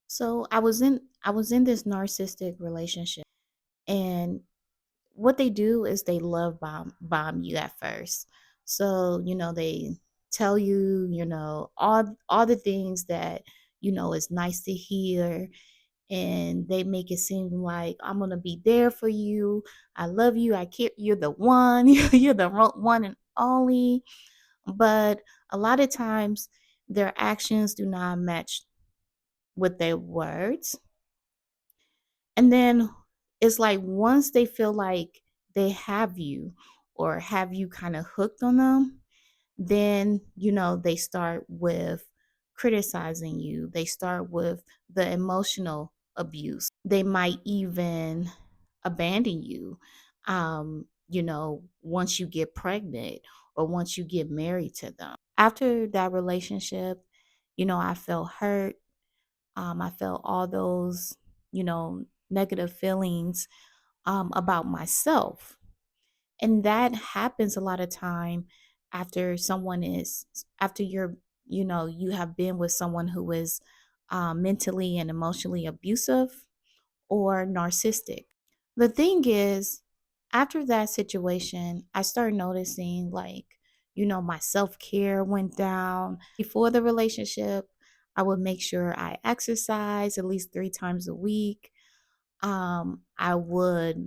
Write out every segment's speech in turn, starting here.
So I was in this narcissistic relationship, and what they do is they love bomb you at first. So, they tell you, all the things that is nice to hear, and they make it seem like I'm going to be there for you. I love you. I care. You're the one. You're the one and only. But a lot of times their actions do not match with their words. And then it's like once they feel like they have you or have you kind of hooked on them, then, they start with criticizing you. They start with the emotional abuse. They might even abandon you, once you get pregnant or once you get married to them. After that relationship, I felt hurt. I felt all those, negative feelings about myself. And that happens a lot of time after after you have been with someone who is mentally and emotionally abusive or narcissistic. The thing is, after that situation, I started noticing like, my self care went down. Before the relationship, I would make sure I exercise at least 3 times a week. I would,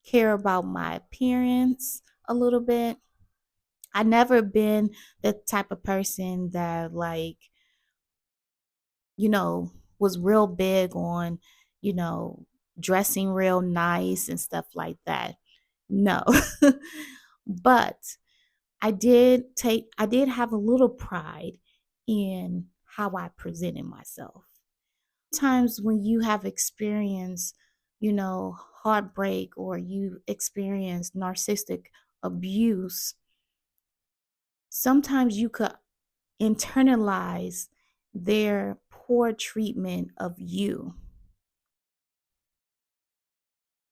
care about my appearance a little bit. I never been the type of person that like, you know, was real big on, you know, dressing real nice and stuff like that. No. But I did have a little pride in how I presented myself. Times when you have experienced, heartbreak or you experience narcissistic abuse, sometimes you could internalize their poor treatment of you.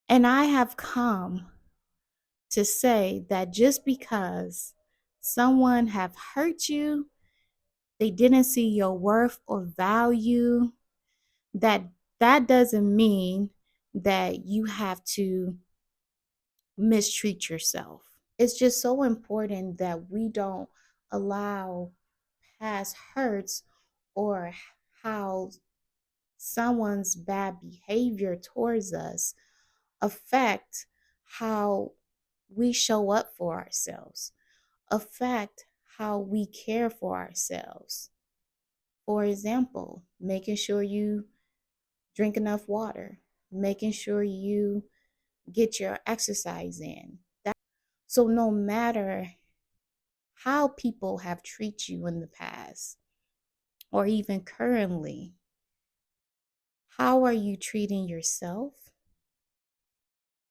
And I have come to say that just because someone have hurt you, they didn't see your worth or value, that that doesn't mean that you have to mistreat yourself. It's just so important that we don't allow past hurts or how someone's bad behavior towards us affect how we show up for ourselves, affect how we care for ourselves. For example, making sure you drink enough water, making sure you get your exercise in. So no matter how people have treated you in the past or even currently, how are you treating yourself?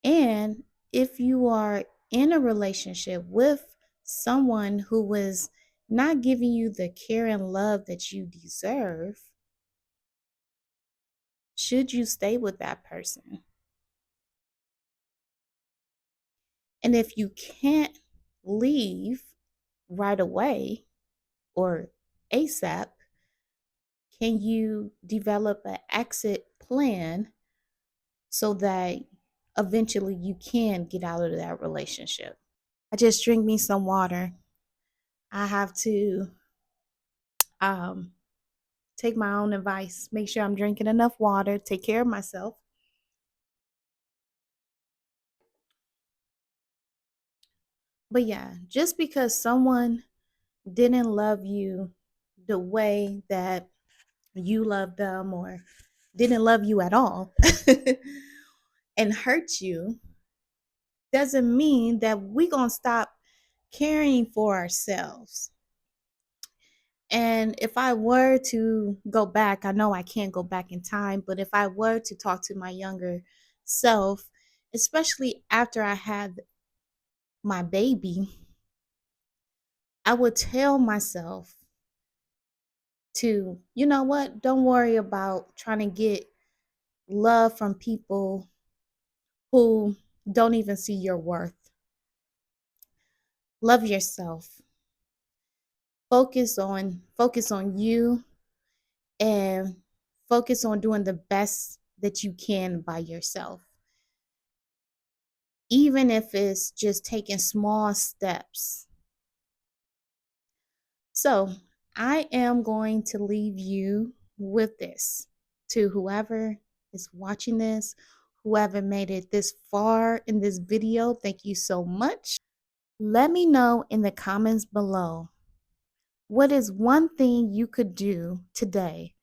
And if you are in a relationship with someone who is not giving you the care and love that you deserve, should you stay with that person? And if you can't leave right away or ASAP, can you develop an exit plan so that eventually you can get out of that relationship? I just drink me some water. I have to um, take my own advice, make sure I'm drinking enough water, take care of myself. But yeah, just because someone didn't love you the way that you love them or didn't love you at all and hurt you doesn't mean that we're going to stop caring for ourselves. And if I were to go back, I know I can't go back in time, but if I were to talk to my younger self, especially after I had my baby, I would tell myself to, you know what, don't worry about trying to get love from people who don't even see your worth. Love yourself. Focus on you and focus on doing the best that you can by yourself, even if it's just taking small steps. So, I am going to leave you with this, to whoever is watching this, whoever made it this far in this video. Thank you so much. Let me know in the comments below, what is one thing you could do today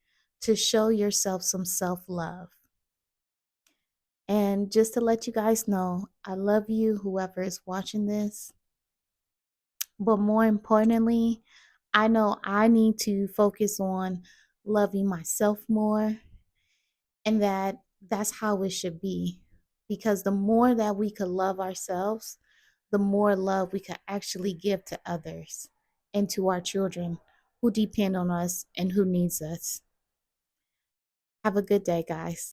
to show yourself some self-love? And just to let you guys know, I love you, whoever is watching this. But more importantly, I know I need to focus on loving myself more, and that's how it should be. Because the more that we could love ourselves, the more love we could actually give to others and to our children who depend on us and who needs us. Have a good day, guys.